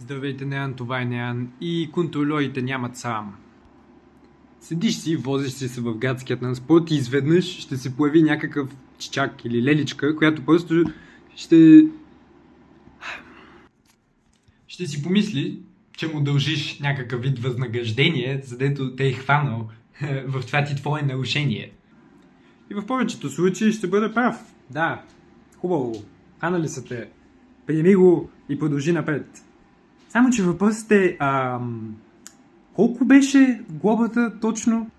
Здравейте, Неян, това е Неян и контролерите нямат срам. Седиш си, возиш си се в градския транспорт и изведнъж ще се появи някакъв чичак или леличка, която просто ще си помисли, че му дължиш някакъв вид възнаграждение, задето те е хванал в това ти твое нарушение. И в повечето случаи ще бъде прав. Да, хубаво, хванали са те. Приеми го и продължи напред. Само че въпросът е, колко беше глобата точно?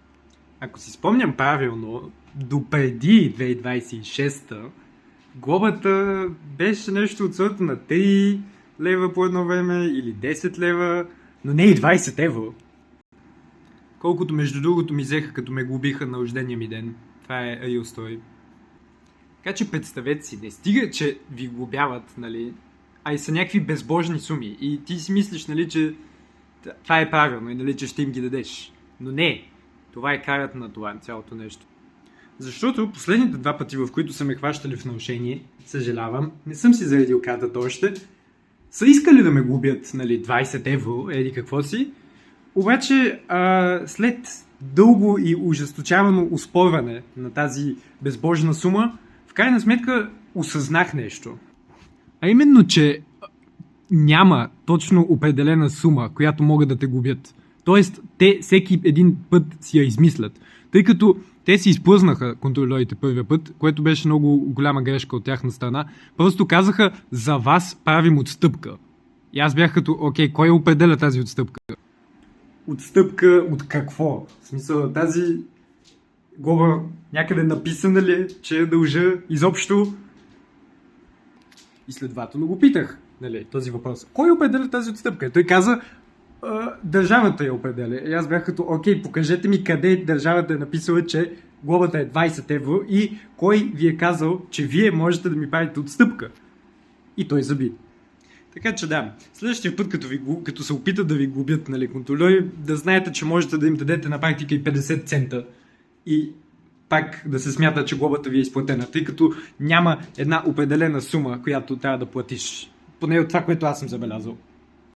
Ако си спомням правилно, допреди 2026 глобата беше нещо от сорта на 3 лева по едно време или 10 лева, но не и 20 евро. Колкото между другото ми взеха, като ме глобиха на рождения ми ден. Това е real story. Така че представете си, не стига, че ви глобяват, нали, а и са някакви безбожни суми. И ти си мислиш, нали, че това е правилно и нали, че ще им ги дадеш. Но не, това е карат на това, цялото нещо. Защото последните два пъти, в които са ме хващали в нарушение, съжалявам, не съм си заредил картата още, са искали да ме глобят, нали, 20 евро, еди какво си, обаче след дълго и ужесточавано оспорване на тази безбожна сума, в крайна сметка осъзнах нещо. А именно, че няма точно определена сума, която могат да те глобят. Тоест, те всеки един път си я измислят. Тъй като те си изплъзнаха контролерите първия път, което беше много голяма грешка от тяхна страна. Просто казаха, за вас правим отстъпка. И аз бях като, окей, кой определя тази отстъпка? Отстъпка от какво? В смисъл, тази глоба някъде написана ли, че я дължа изобщо? И следователно го питах, нали, този въпрос. Кой определя тази отстъпка? Той каза, държавата я определя. И аз бях като, окей, покажете ми къде държавата е написала, че глобата е 20 евро и кой ви е казал, че вие можете да ми правите отстъпка. И той заби. Така че да, следващия път, като се опитат да ви глобят, нали, контролери, да знаете, че можете да им дадете на практика и 50 цента и пак да се смята, че глобата ви е изплатена, тъй като няма една определена сума, която трябва да платиш. Поне от това, което аз съм забелязал.